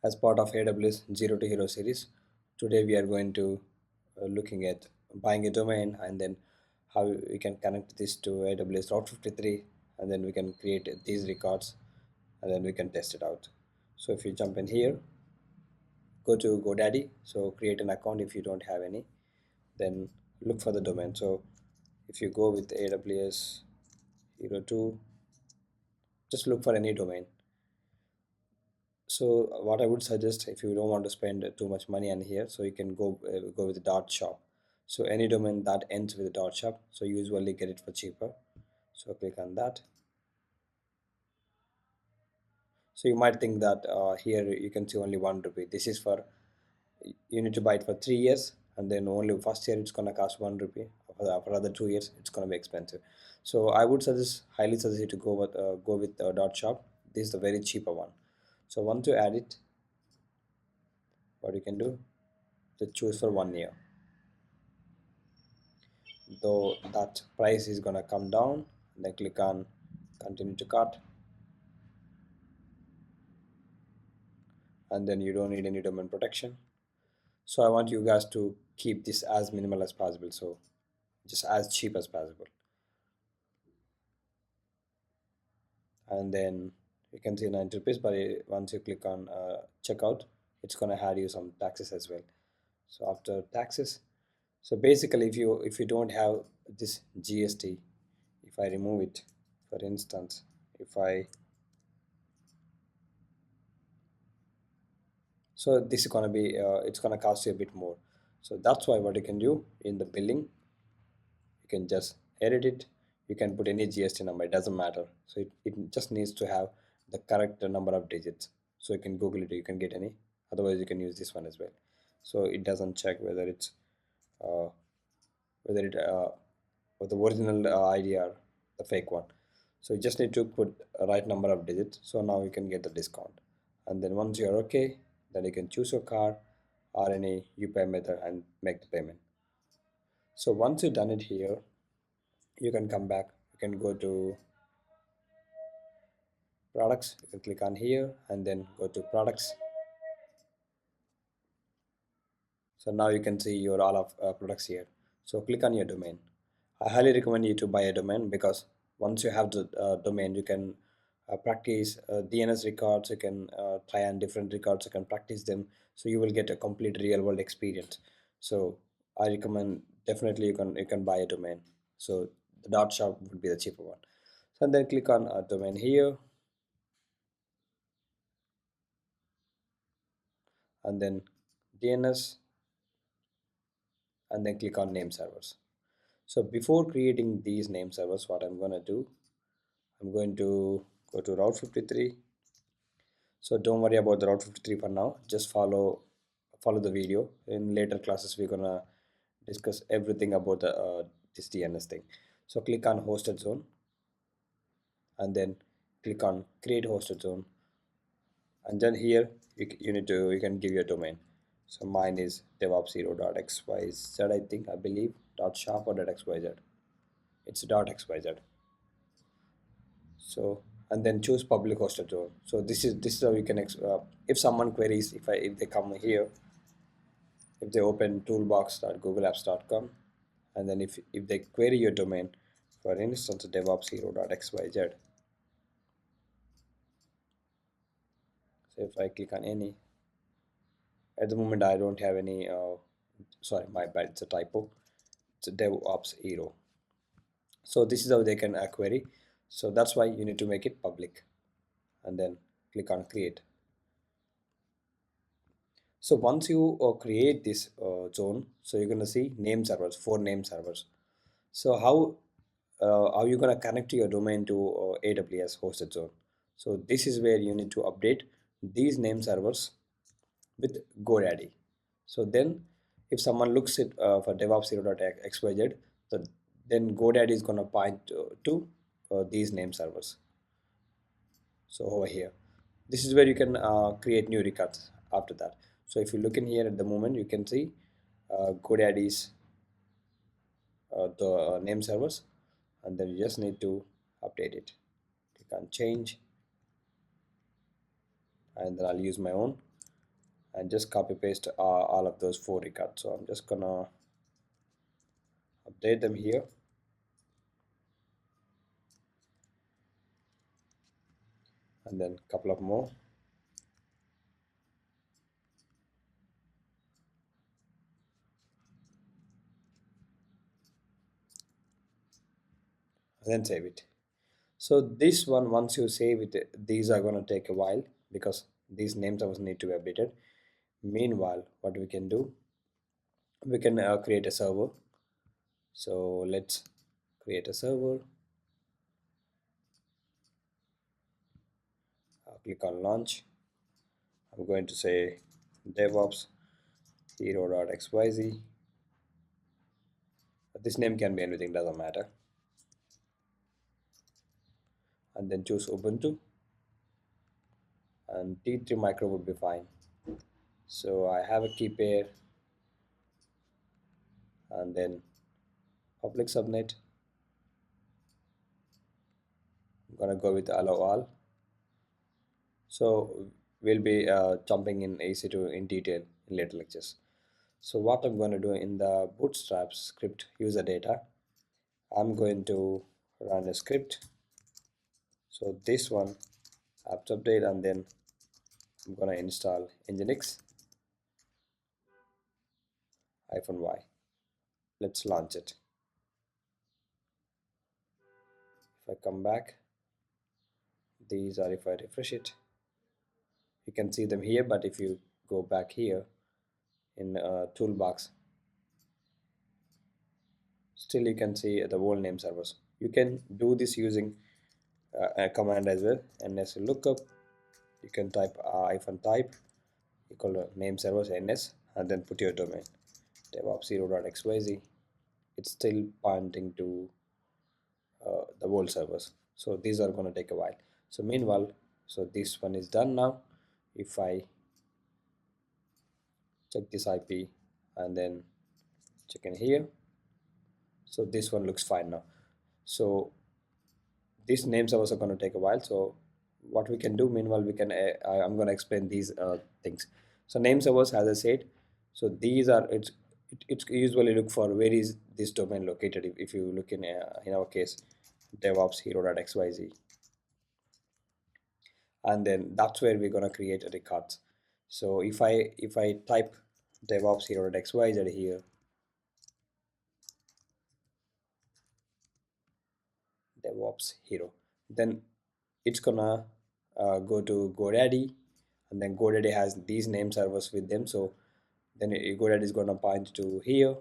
As part of AWS Zero to Hero series. Today we are going to looking at buying a domain and then how we can connect this to AWS Route 53 and then we can create these records and then we can test it out. So if you jump in here, go to GoDaddy. So create an account if you don't have any. Then look for the domain. So if you go with AWS Hero 2, just look for any domain. So what I would suggest, if you don't want to spend too much money on here, so you can go with the dot shop. So any domain that ends with a dot shop, so you usually get it for cheaper. So click on that. So you might think that here you can see only 1 rupee. This is for, you need to buy it for 3 years, and then only first year it's gonna cost 1 rupee. For other 2 years it's gonna be expensive. So I would highly suggest you to go with dot shop. This is the very cheaper one. So once you add it, what you can do, to choose for 1 year, though that price is gonna come down. Then click on continue to cart, and then you don't need any domain protection. So I want you guys to keep this as minimal as possible, so just as cheap as possible. And then you can see 90 rupees, but once you click on checkout, it's gonna add you some taxes as well. So after taxes, so basically if you don't have this GST, if I remove it, for instance, if I, so this is gonna be it's gonna cost you a bit more. So that's why what you can do in the billing, you can just edit it. You can put any GST number, it doesn't matter. So it just needs to have the correct number of digits. So you can Google it, you can get any, otherwise you can use this one as well. So it doesn't check whether it's uh, whether it or the original ID or the fake one. So you just need to put a right number of digits. So now you can get the discount. And then once you're okay, then you can choose your card or any UPI method and make the payment. So once you've done it here, you can come back. You can go to products. You can click on here and then go to products. So now you can see your all of products here. So click on your domain. I highly recommend you to buy a domain, because once you have the domain, you can practice DNS records. You can try on different records. You can practice them. So you will get a complete real world experience. So I recommend definitely you can buy a domain. So the dot shop would be the cheaper one. So then click on a domain here, and then DNS, and then click on name servers. So before creating these name servers, what I'm going to do, I'm going to go to Route 53. So don't worry about the Route 53 for now. Just follow the video. In later classes, we're gonna discuss everything about the this DNS thing. So click on hosted zone, and then click on create hosted zone, and then here you can give your domain. So mine is DevOps0.xyz, I think, I believe, .shop or .xyz. It's .xyz. So and then choose public hosted zone. So this is how you can if someone queries, if they come here, if they open toolbox.googleapps.com, and then if they query your domain, for instance DevOps0.xyz. So if I click on any, at the moment I don't have any sorry, my bad, it's a typo, it's a DevOps hero. So this is how they can query. So that's why you need to make it public, and then click on create. So once you create this zone, so you're gonna see name servers, 4 name servers. So how are you gonna connect your domain to AWS hosted zone? So this is where you need to update these name servers with GoDaddy. So then if someone looks at for DevOps0.xyz, so then GoDaddy is gonna point to these name servers. So over here, this is where you can create new records after that. So if you look in here at the moment, you can see GoDaddy's the name servers, and then you just need to update it. Click on change, and then I'll use my own. and just copy paste all of those four records. So I'm just gonna update them here, and then a couple of more, and then save it. So this one, once you save it, these are going to take a while because these names of need to be updated. Meanwhile, what we can do, we can create a server. So let's create a server. Click on launch. I'm going to say DevOps hero.xyz. This name can be anything, doesn't matter. And then choose Ubuntu, and T3 micro would be fine. So I have a key pair, and then public subnet. I'm gonna go with allow all. So we'll be jumping in EC2 in detail in later lectures. So what I'm going to do in the bootstrap script user data, I'm going to run a script. So this one apt update, and then I'm going to install Nginx -y. Let's launch it. If I come back, these are, if I refresh it, you can see them here, but if you go back here in toolbox, still you can see the whole name servers. You can do this using a command as well, ns lookup. You can type hyphen type equal to name servers ns, and then put your domain DevOps Zero.xyz. It's still pointing to the whole servers, so these are going to take a while. So meanwhile, so this one is done now. If I check this IP and then check in here, so this one looks fine now. So these names are also going to take a while. So what we can do, meanwhile, we can I'm going to explain these things. So name servers, as I said, so these are it's usually look for where is this domain located. If you look in our case, DevOps hero.xyz, and then that's where we're going to create a records. So if I type DevOps hero.xyz here, DevOps hero, then it's gonna go to GoDaddy, and then GoDaddy has these name servers with them. So then GoDaddy is gonna point to here,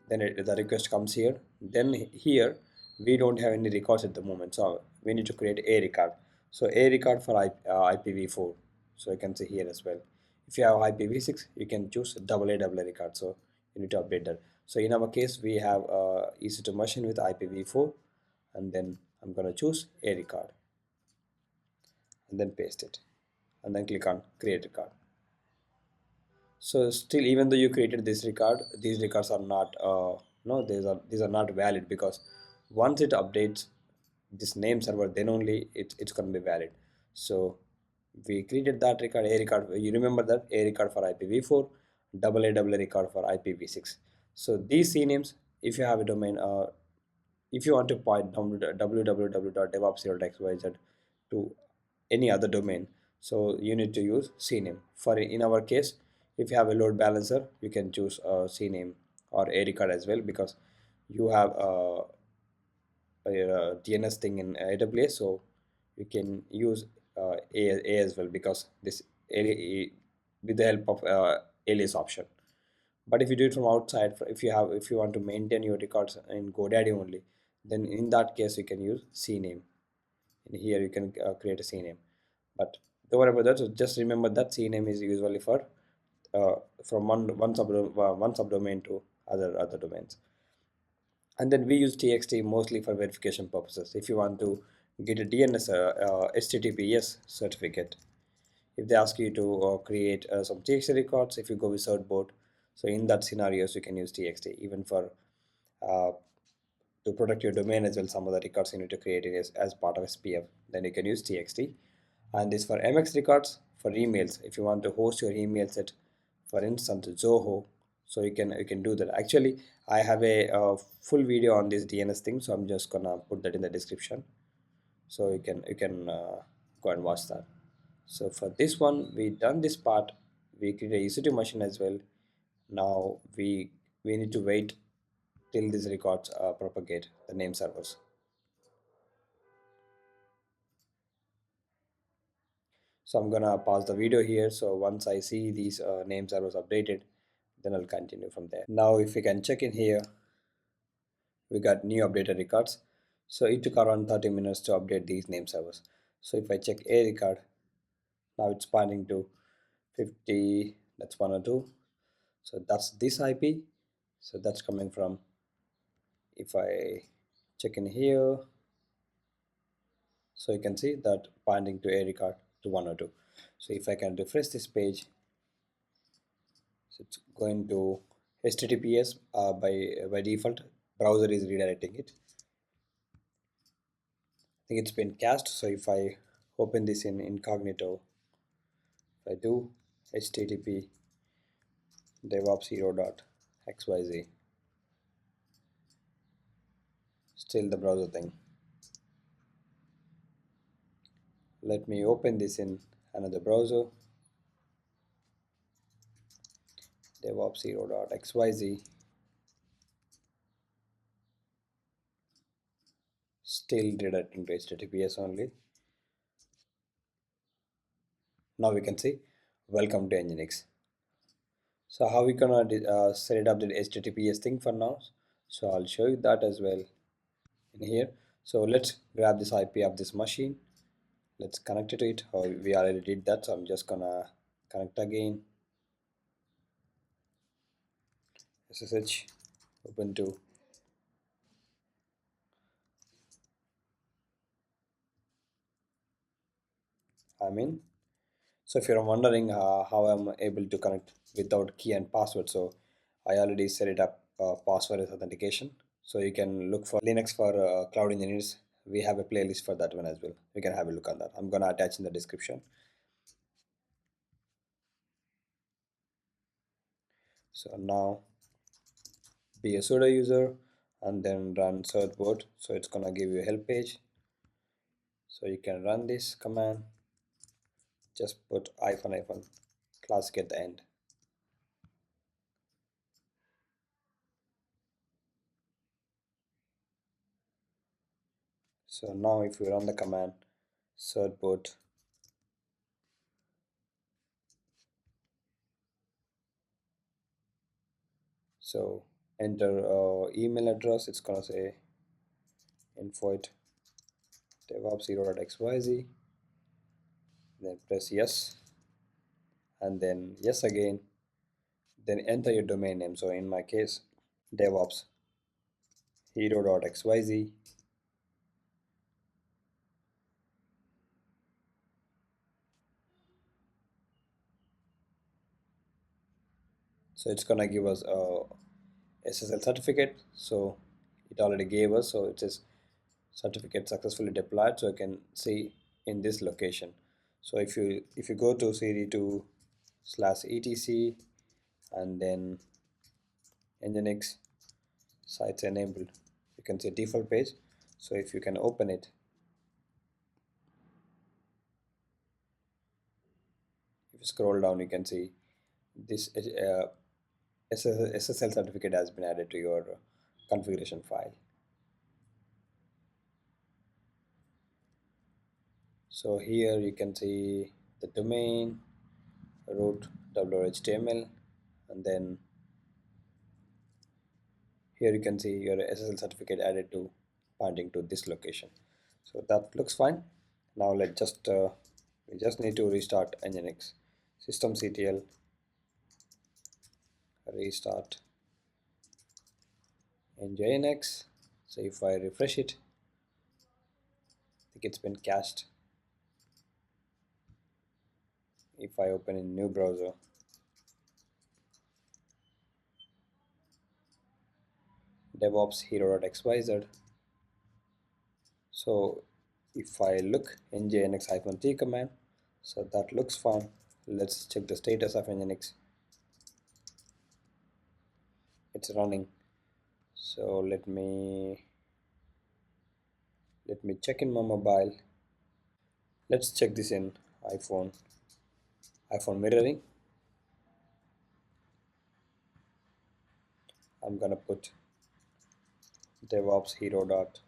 then the request comes here. Then here we don't have any records at the moment, so we need to create a record. So a record for IPv4. So you can see here as well. If you have IPv6, you can choose AA record. So you need to update that. So in our case, we have EC2 machine with IPv4, and then I'm gonna choose a record, and then paste it, and then click on create record. So still, even though you created this record, these records are not no, these are not valid, because once it updates this name server, then only it's going to be valid. So we created that record, a record. You remember that a record for IPv4, AA record for IPv6. So these CNAMEs, if you have a domain, if you want to point www.devops0.xyz to any other domain, so you need to use CNAME. For in our case, if you have a load balancer, you can choose CNAME or a record as well, because you have a DNS thing in AWS, so you can use a as well, because this with the help of alias option. But if you do it from outside, if you want to maintain your records in GoDaddy only, then in that case you can use CNAME. In here you can create a CNAME. But don't worry about that. So just remember that CNAME is usually for from one subdomain to other domains. And then we use txt mostly for verification purposes. If you want to get a DNS HTTPS certificate, if they ask you to create some txt records, if you go with Certbot, so in that scenarios you can use txt. Even for uh, to protect your domain as well, some of the records you need to create it as part of SPF, then you can use txt. And this for MX records, for emails. If you want to host your emails at, for instance, Zoho, so you can do that. Actually, I have a, full video on this DNS thing, so I'm just gonna put that in the description, so you can go and watch that. So for this one, we done this part. We create a EC2 machine as well. Now we need to wait till these records propagate the name servers. So I'm gonna pause the video here. So once I see these name servers updated, then I'll continue from there. Now if we can check in here, we got new updated records. So it took around 30 minutes to update these name servers. So if I check a record, now it's pointing to 50, that's 102. So that's this IP. So that's coming from, if I check in here, so you can see that pointing to a record to 102. So if I can refresh this page, so it's going to HTTPS by default. Browser is redirecting it. I think it's been cached. So if I open this in incognito, if I do HTTP DevOps Zero.xyz, still the browser thing. Let me open this in another browser, DevOps Zero.xyz, still redirecting to HTTPS only. Now we can see welcome to Nginx. So how we gonna set it up the HTTPS thing for now? So I'll show you that as well in here. So let's grab this IP of this machine. Let's connect it to it. Oh, we already did that, so I'm just gonna connect again. SSH Ubuntu. I'm in. So if you're wondering how I'm able to connect without key and password, so I already set it up password authentication. So you can look for Linux for cloud engineers. We have a playlist for that one as well. You can have a look on that. I'm gonna attach in the description. So now be a sudo user and then run certbot. So it's gonna give you a help page. So you can run this command. Just put -hyphen classic at the end. So now if you run the command certbot, so enter email address, it's gonna say info at devops zero.xyz, then press yes, and then yes again, then enter your domain name. So in my case, devops hero.xyz. So it's gonna give us a SSL certificate. So it already gave us, so it says certificate successfully deployed. So you can see in this location. So if you go to cd2/etc and then Nginx sites enabled, you can see default page. So if you can open it, if you scroll down, you can see this SSL certificate has been added to your configuration file. So here you can see the domain, root whtml, and then here you can see your SSL certificate added to pointing to this location. So that looks fine. Now let's just we just need to restart Nginx. Systemctl restart Nginx. So if I refresh it, I think it's been cached. If I open a new browser, DevOps hero.xyz. So if I look nginx-t command, So that looks fine. Let's check the status of Nginx. It's running. So let me check in my mobile. Let's check this in iPhone. iPhone mirroring. I'm gonna put DevOps hero.xyz.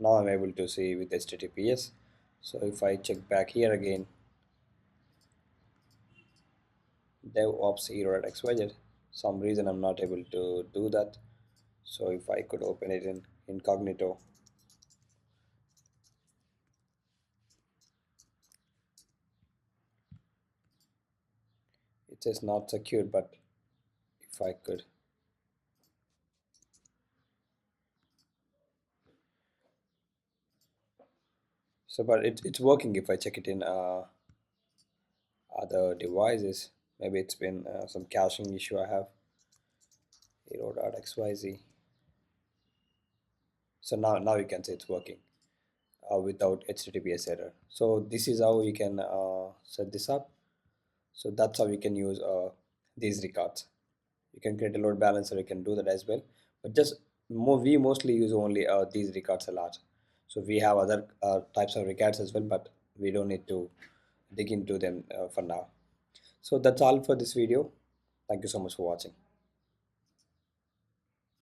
Now I'm able to see with HTTPS. So if I check back here again, DevOps hero.xyz, some reason I'm not able to do that. So if I could open it in incognito, it says not secured, but if I could, so but it's working if I check it in other devices. Maybe it's been some caching issue I have. Hero.xyz. So now you can say it's working without HTTPS error. So this is how you can set this up. So that's how you can use these records. You can create a load balancer, you can do that as well, but just we mostly use only these records a lot. So we have other types of records as well, but we don't need to dig into them for now. So that's all for this video. Thank you so much for watching.